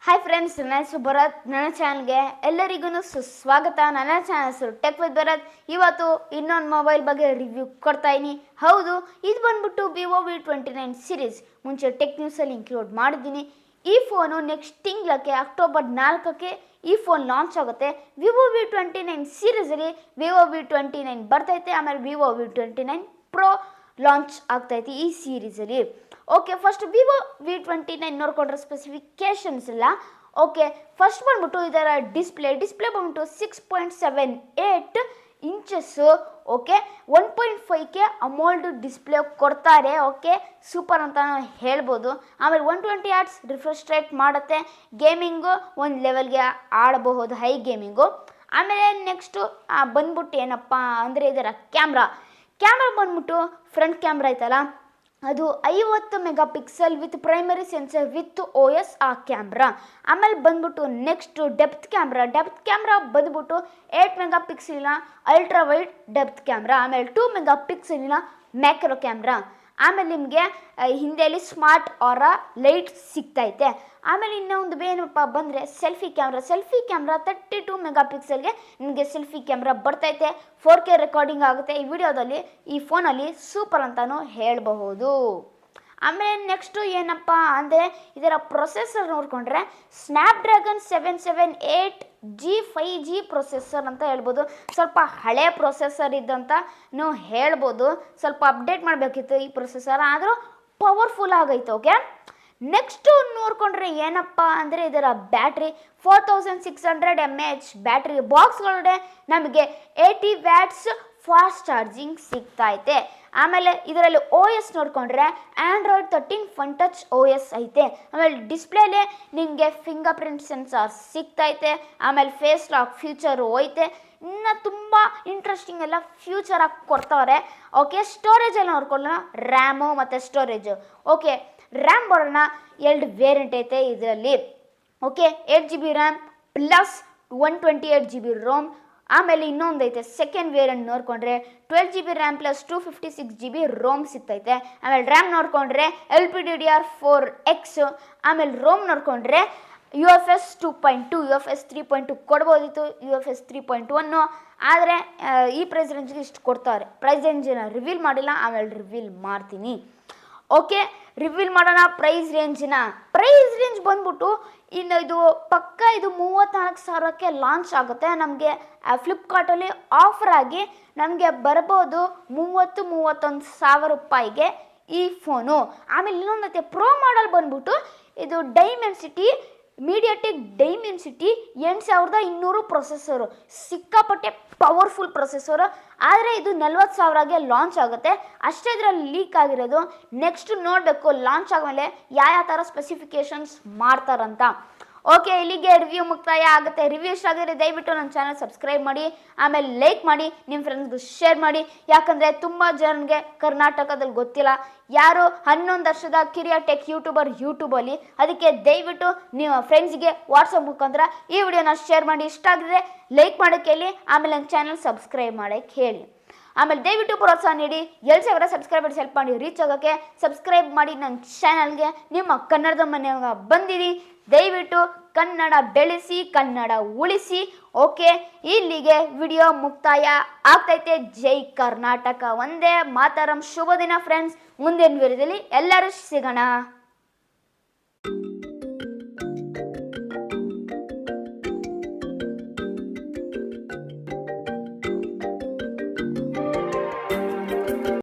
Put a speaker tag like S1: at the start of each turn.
S1: Hi friends, ನನ್ನ ಹೆಸರು ಭರತ್. ನನ್ನ ಚಾನಲ್ಗೆ ಎಲ್ಲರಿಗೂ ಸುಸ್ವಾಗತ. ನನ್ನ ಚಾನಲ್ ಹೆಸರು ಟೆಕ್ ವಿತ್ ಭರತ್. ಇವತ್ತು ಇನ್ನೊಂದು ಮೊಬೈಲ್ ಬಗ್ಗೆ ರಿವ್ಯೂ ಕೊಡ್ತಾ ಇದ್ದೀನಿ. ಹೌದು, ಇದು ಬಂದ್ಬಿಟ್ಟು ವಿವೋ V29 ಸೀರೀಸ್. ಮುಂಚೆ ಟೆಕ್ ನ್ಯೂಸಲ್ಲಿ ಇನ್ಕ್ಲೂಡ್ ಮಾಡಿದ್ದೀನಿ. ಈ ಫೋನು ನೆಕ್ಸ್ಟ್ ತಿಂಗಳಕ್ಕೆ ಅಕ್ಟೋಬರ್ 4ಕ್ಕೆ ಈ ಫೋನ್ ಲಾಂಚ್ ಆಗುತ್ತೆ. ವಿವೋ V29 ಸೀರೀಸಲ್ಲಿ ವಿವೋ V29 ಬರ್ತೈತೆ. ಆಮೇಲೆ ವಿವೋ V29 ಪ್ರೋ ಲಾಂಚ್ ಆಗ್ತೈತಿ ಈ ಸೀರೀಸಲ್ಲಿ. ಓಕೆ, ಫಸ್ಟ್ ವಿವೋ V29 ನೋಡ್ಕೊಂಡ್ರೆ ಸ್ಪೆಸಿಫಿಕೇಶನ್ಸ್ ಇಲ್ಲ. ಓಕೆ, ಫಸ್ಟ್ ಬಂದ್ಬಿಟ್ಟು ಇದರ ಡಿಸ್ಪ್ಲೇ ಬಂದ್ಬಿಟ್ಟು 6.78 ಇಂಚಸ್ಸು. ಓಕೆ, 1.5K ಅಮೋಲ್ಡ್ ಡಿಸ್ಪ್ಲೇ ಕೊಡ್ತಾರೆ. ಓಕೆ, ಸೂಪರ್ ಅಂತ ಹೇಳ್ಬೋದು. ಆಮೇಲೆ 120 Hz ರಿಫ್ರೆಶ್ ರೇಟ್ ಮಾಡುತ್ತೆ. ಗೇಮಿಂಗು ಒಂದು ಲೆವೆಲ್ಗೆ ಆಡಬಹುದು, ಹೈ ಗೇಮಿಂಗು. ಆಮೇಲೆ ನೆಕ್ಸ್ಟು ಬಂದ್ಬಿಟ್ಟು ಏನಪ್ಪ ಅಂದರೆ ಇದರ ಕ್ಯಾಮ್ರಾ ಬಂದ್ಬಿಟ್ಟು ಫ್ರಂಟ್ ಕ್ಯಾಮ್ರಾ ಐತಲ್ಲ, ಅದು 50 mega pixel with primary sensor with OS ಆ ಕ್ಯಾಮ್ರಾ. ಆಮೇಲೆ ಬಂದ್ಬಿಟ್ಟು ನೆಕ್ಸ್ಟ್ ಡೆಪ್ತ್ ಕ್ಯಾಮ್ರಾ ಬಂದ್ಬಿಟ್ಟು 8 ಮೆಗಾ ಪಿಕ್ಸೆಲಿನ ಅಲ್ಟ್ರಾ ವೈಡ್ ಡೆಪ್ತ್ ಕ್ಯಾಮ್ರಾ. ಆಮೇಲೆ 2 ಮೆಗಾ ಪಿಕ್ಸೆಲಿನ ಮ್ಯಾಕ್ರೋ ಕ್ಯಾಮ್ರಾ. ಆಮೇಲೆ ನಿಮಗೆ ಹಿಂದೆಯಲ್ಲಿ ಸ್ಮಾರ್ಟ್ ಆರಾ ಲೈಟ್ ಸಿಗ್ತೈತೆ. ಆಮೇಲೆ ಇನ್ನೊಂದು ಏನಪ್ಪ ಬಂದರೆ ಸೆಲ್ಫಿ ಕ್ಯಾಮ್ರಾ 32 ಮೆಗಾ ಪಿಕ್ಸೆಲ್ಗೆ ನಿಮಗೆ ಸೆಲ್ಫಿ ಕ್ಯಾಮ್ರಾ ಬರ್ತೈತೆ. 4K ರೆಕಾರ್ಡಿಂಗ್ ಆಗುತ್ತೆ ಈ ವಿಡಿಯೋದಲ್ಲಿ. ಈ ಫೋನಲ್ಲಿ ಸೂಪರ್ ಅಂತಲೂ ಹೇಳಬಹುದು. ಆಮೇಲೆ ನೆಕ್ಸ್ಟು ಏನಪ್ಪ ಅಂದರೆ ಇದರ ಪ್ರೊಸೆಸರ್ ನೋಡಿಕೊಂಡ್ರೆ ಸ್ನ್ಯಾಪ್ಡ್ರ್ಯಾಗನ್ 778G 5G ಪ್ರೊಸೆಸರ್ ಅಂತ ಹೇಳ್ಬೋದು. ಸ್ವಲ್ಪ ಹಳೆ ಪ್ರೊಸೆಸರ್ ಇದ್ದಂತ ನೀವು ಹೇಳ್ಬೋದು. ಸ್ವಲ್ಪ ಅಪ್ಡೇಟ್ ಮಾಡಬೇಕಿತ್ತು ಈ ಪ್ರೊಸೆಸರ್, ಆದರೂ ಪವರ್ಫುಲ್ ಆಗೈತೆ. ಓಕೆ, ನೆಕ್ಸ್ಟು ನೋಡ್ಕೊಂಡ್ರೆ ಏನಪ್ಪ ಅಂದರೆ ಇದರ ಬ್ಯಾಟ್ರಿ 4600 mAh ಬ್ಯಾಟ್ರಿ. ಬಾಕ್ಸ್ಗಳೊಳಗೆ ನಮಗೆ 80 ವ್ಯಾಟ್ಸ್ ಫಾಸ್ಟ್ ಚಾರ್ಜಿಂಗ್ ಸಿಗ್ತೈತೆ. ಆಮೇಲೆ ಇದರಲ್ಲಿ OS ನೋಡಿಕೊಂಡ್ರೆ ಆಂಡ್ರಾಯ್ಡ್ 13 ಫನ್ ಟಚ್ OS ಐತೆ. ಆಮೇಲೆ ಡಿಸ್ಪ್ಲೇಲೆ ನಿಮಗೆ ಫಿಂಗರ್ ಪ್ರಿಂಟ್ ಸೆನ್ಸಾರ್ ಸಿಗ್ತೈತೆ. ಆಮೇಲೆ ಫೇಸ್ ಲಾಕ್ ಫ್ಯೂಚರು ಐತೆ. ಇನ್ನು ತುಂಬ ಇಂಟ್ರೆಸ್ಟಿಂಗ್ ಎಲ್ಲ ಫ್ಯೂಚರಾಗಿ ಕೊಡ್ತವ್ರೆ. ಓಕೆ, ಸ್ಟೋರೇಜಲ್ಲಿ ನೋಡ್ಕೊಳ್ಳೋಣ, ರ್ಯಾಮು ಮತ್ತು ಸ್ಟೋರೇಜು. ಓಕೆ, ರ್ಯಾಮ್ ಬರೋಣ, 2 ವೇರಿಯಂಟ್ ಐತೆ ಇದರಲ್ಲಿ. Okay, 8GB RAM plus 128GB ROM. ಆಮೇಲೆ ಇನ್ನೊಂದು ಐತೆ ಸೆಕೆಂಡ್ ವೇರಿಯಂಟ್ ನೋಡಿಕೊಂಡ್ರೆ 12GB RAM plus 256GB Rome ಸಿಗ್ತೈತೆ. ಆಮೇಲೆ ರ್ಯಾಮ್ ನೋಡಿಕೊಂಡ್ರೆ LPDDR4X. ಆಮೇಲೆ ರೋಮ್ ನೋಡಿಕೊಂಡ್ರೆ UFS 2.2 UFS 3.2 ಕೊಡ್ಬೋದಿತ್ತು, UFS 3.1, ಆದರೆ ಈ ಪ್ರೈಸ್ ರೇಂಜ್ಗೆ ಇಷ್ಟು ಕೊಡ್ತಾರೆ. ಪ್ರೈಸ್ ರೇಂಜನ್ನ ರಿವೀಲ್ ಮಾಡಿಲ್ಲ, ಆಮೇಲೆ ರಿವೀಲ್ ಮಾಡ್ತೀನಿ. ಓಕೆ, ರಿವೀಲ್ ಮಾಡೋಣ ಪ್ರೈಸ್ ರೇಂಜ್ ಬಂದ್ಬಿಟ್ಟು ಇದು 34,000ಕ್ಕೆ ಲಾಂಚ್ ಆಗುತ್ತೆ. ನಮಗೆ ಫ್ಲಿಪ್ಕಾರ್ಟಲ್ಲಿ ಆಫರ್ ಆಗಿ ನಮಗೆ ಬರ್ಬೋದು 31,000 ರೂಪಾಯಿಗೆ ಈ ಫೋನು. ಆಮೇಲೆ ಇನ್ನೊಂದೈತೆ ಪ್ರೋ ಮಾಡಲ್ ಬಂದ್ಬಿಟ್ಟು ಇದು ಡೈಮೆನ್ಸಿಟಿ ಮೀಡಿಯಾಟೆಕ್ ಡೈಮೆನ್ಸಿಟಿ 8200 ಪ್ರೊಸೆಸರು. ಸಿಕ್ಕಾಪಟ್ಟೆ ಪವರ್ಫುಲ್ ಪ್ರೊಸೆಸರು, ಆದರೆ ಇದು 40,000ಗೆ ಲಾಂಚ್ ಆಗುತ್ತೆ. ಅಷ್ಟೇ ಇದರಲ್ಲಿ ಲೀಕ್ ಆಗಿರೋದು. ನೆಕ್ಸ್ಟ್ ನೋಡಬೇಕು ಲಾಂಚ್ ಆದಮೇಲೆ ಯಾವ ಥರ ಸ್ಪೆಸಿಫಿಕೇಶನ್ಸ್ ಮಾಡ್ತಾರಂತ. ಓಕೆ, ಇಲ್ಲಿಗೆ ರಿವ್ಯೂ ಮುಕ್ತಾಯ ಆಗುತ್ತೆ. ರಿವ್ಯೂ ಇಷ್ಟ ಆಗಿದ್ರೆ ದಯವಿಟ್ಟು ನನ್ನ ಚಾನಲ್ ಸಬ್ಸ್ಕ್ರೈಬ್ ಮಾಡಿ, ಆಮೇಲೆ ಲೈಕ್ ಮಾಡಿ, ನಿಮ್ಮ ಫ್ರೆಂಡ್ಸ್ಗೂ ಶೇರ್ ಮಾಡಿ. ಯಾಕಂದರೆ ತುಂಬ ಜನರಿಗೆ ಕರ್ನಾಟಕದಲ್ಲಿ ಗೊತ್ತಿಲ್ಲ ಯಾರು 11 ವರ್ಷದ ಕಿರಿಯ ಟೆಕ್ ಯೂಟ್ಯೂಬರ್ ಯೂಟ್ಯೂಬಲ್ಲಿ. ಅದಕ್ಕೆ ದಯವಿಟ್ಟು ನಿಮ್ಮ ಫ್ರೆಂಡ್ಸ್ಗೆ ವಾಟ್ಸಪ್ ಮುಖಾಂತರ ಈ ವಿಡಿಯೋನ ಶೇರ್ ಮಾಡಿ. ಇಷ್ಟ ಆಗಿದ್ರೆ ಲೈಕ್ ಮಾಡೋಕ್ಕೆ ಹೇಳಿ, ಆಮೇಲೆ ನನ್ನ ಚಾನಲ್ ಸಬ್ಸ್ಕ್ರೈಬ್ ಮಾಡೋಕ್ಕೆ ಹೇಳಿ. ಆಮೇಲೆ ದಯವಿಟ್ಟು ಪ್ರೋತ್ಸಾಹ ನೀಡಿ. 7,000 ಸಬ್ಸ್ಕ್ರೈಬರ್ಸ್ ಹೆಲ್ಪ್ ಮಾಡಿ ರೀಚ್ ಆಗೋಕ್ಕೆ. ಸಬ್ಸ್ಕ್ರೈಬ್ ಮಾಡಿ ನನ್ನ ಚಾನಲ್ಗೆ. ನಿಮ್ಮ ಕನ್ನಡದ ಮನೆಯಾಗ ಬಂದಿರಿ. ದಯವಿಟ್ಟು ಕನ್ನಡ ಬೆಳೆಸಿ, ಕನ್ನಡ ಉಳಿಸಿ. ಓಕೆ, ಇಲ್ಲಿಗೆ ವಿಡಿಯೋ ಮುಕ್ತಾಯ ಆಗ್ತೈತೆ. ಜೈ ಕರ್ನಾಟಕ, ಒಂದೇ ಮಾತರಂ. ಶುಭ ದಿನ ಫ್ರೆಂಡ್ಸ್. ಮುಂದಿನ ವಿಡಿಯೋದಲ್ಲಿ ಎಲ್ಲರೂ ಸಿಗೋಣ.